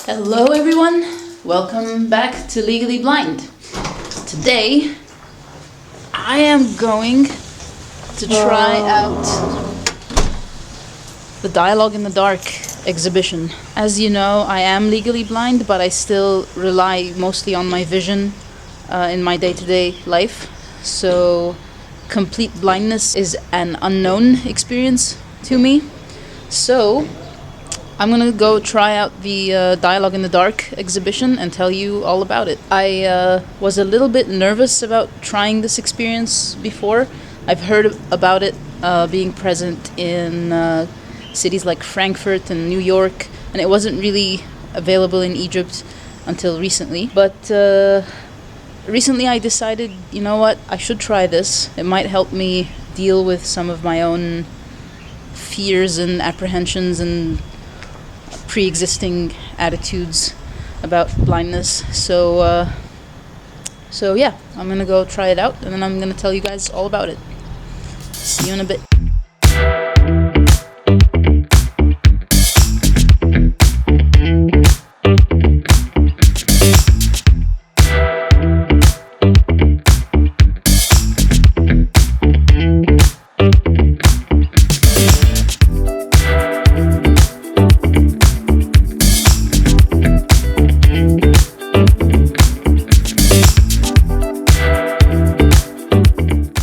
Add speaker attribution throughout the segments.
Speaker 1: Hello everyone, welcome back to Legally Blind. Today I am going to try out the Dialogue in the Dark exhibition. As you know, I am legally blind, but I still rely mostly on my vision in my day-to-day life. So complete blindness is an unknown experience to me. So I'm gonna go try out the Dialogue in the Dark exhibition and tell you all about it. I was a little bit nervous about trying this experience before. I've heard about it being present in cities like Frankfurt and New York, and it wasn't really available in Egypt until recently. But recently I decided, you know what, I should try this. It might help me deal with some of my own fears and apprehensions and pre-existing attitudes about blindness. So yeah, I'm gonna go try it out, and then I'm gonna tell you guys all about it. See you in a bit.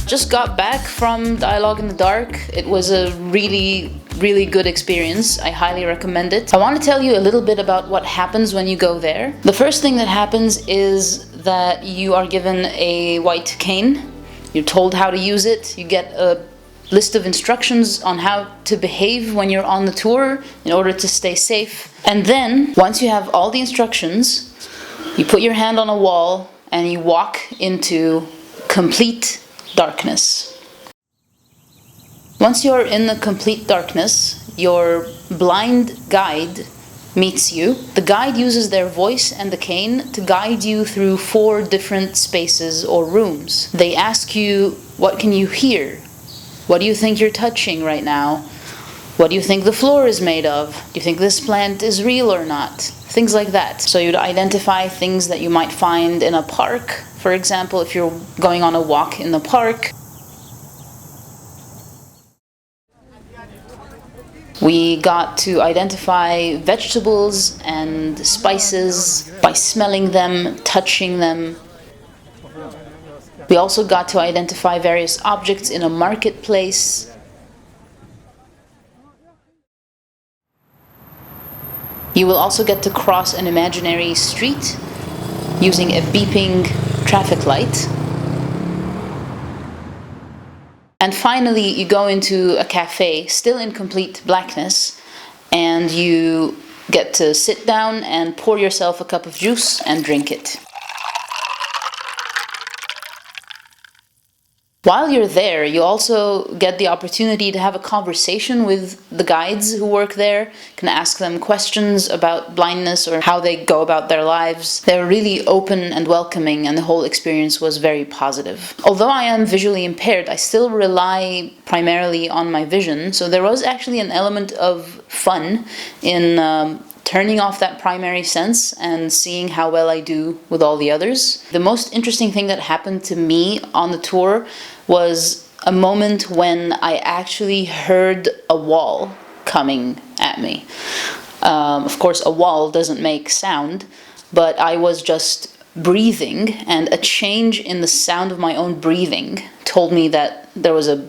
Speaker 1: Just got back from Dialogue in the Dark. It was a really good experience. I highly recommend it. I want to tell you a little bit about what happens when you go there. The first thing that happens is that you are given a white cane. You're told how to use it. You get a list of instructions on how to behave when you're on the tour in order to stay safe. And then, once you have all the instructions, you put your hand on a wall and you walk into complete darkness. Once you're in the complete darkness, your blind guide meets you. The guide uses their voice and the cane to guide you through 4 different spaces or rooms. They ask you, what can you hear? What do you think you're touching right now? What do you think the floor is made of? Do you think this plant is real or not? Things like that. So you'd identify things that you might find in a park. For example, if you're going on a walk in the park. We got to identify vegetables and spices by smelling them, touching them. We also got to identify various objects in a marketplace. You will also get to cross an imaginary street using a beeping traffic light. And finally, you go into a cafe, still in complete blackness, and you get to sit down and pour yourself a cup of juice and drink it. While you're there, you also get the opportunity to have a conversation with the guides who work there. You can ask them questions about blindness or how they go about their lives. They're really open and welcoming, and the whole experience was very positive. Although I am visually impaired, I still rely primarily on my vision, so there was actually an element of fun in turning off that primary sense and seeing how well I do with all the others. The most interesting thing that happened to me on the tour was a moment when I actually heard a wall coming at me. Of course, a wall doesn't make sound, but I was just breathing, and a change in the sound of my own breathing told me that there was a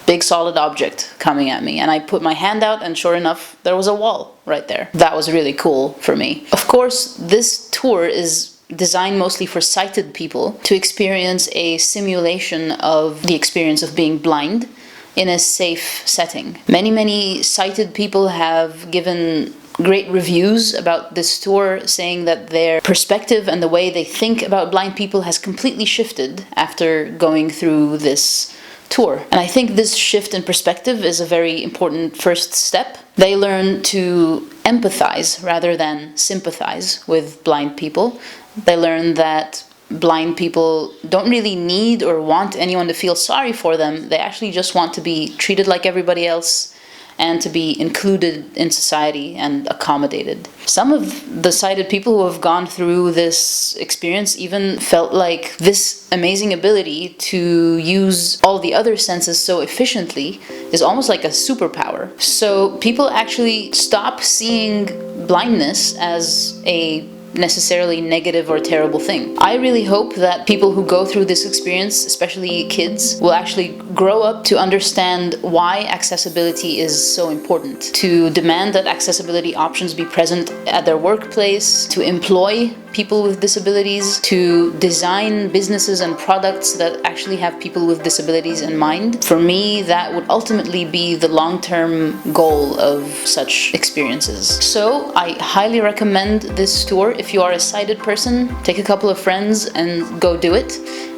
Speaker 1: big solid object coming at me, and I put my hand out, and sure enough, there was a wall right there. That was really cool for me. Of course, this tour is designed mostly for sighted people to experience a simulation of the experience of being blind in a safe setting. Many sighted people have given great reviews about this tour, saying that their perspective and the way they think about blind people has completely shifted after going through this tour. And I think this shift in perspective is a very important first step. They learn to empathize rather than sympathize with blind people. They learn that blind people don't really need or want anyone to feel sorry for them. They actually just want to be treated like everybody else and to be included in society and accommodated. Some of the sighted people who have gone through this experience even felt like this amazing ability to use all the other senses so efficiently is almost like a superpower. So people actually stop seeing blindness as a necessarily negative or terrible thing. I really hope that people who go through this experience, especially kids, will actually grow up to understand why accessibility is so important, to demand that accessibility options be present at their workplace, to employ people with disabilities, to design businesses and products that actually have people with disabilities in mind. For me, that would ultimately be the long-term goal of such experiences. So I highly recommend this tour. If you are a sighted person, take a couple of friends and go do it.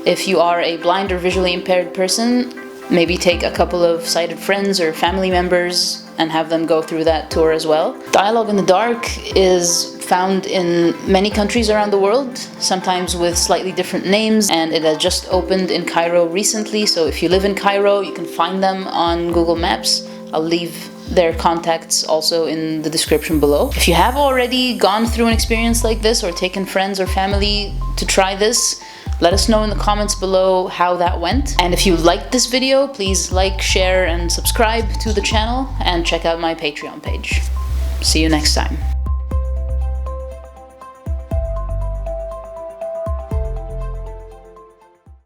Speaker 1: If you are a blind or visually impaired person, maybe take a couple of sighted friends or family members and have them go through that tour as well. Dialogue in the Dark is found in many countries around the world, sometimes with slightly different names, and it has just opened in Cairo recently, so if you live in Cairo, you can find them on Google Maps. I'll leave their contacts also in the description below. If you have already gone through an experience like this or taken friends or family to try this, let us know in the comments below how that went. And if you liked this video, please like, share, and subscribe to the channel, and check out my Patreon page. See you next time.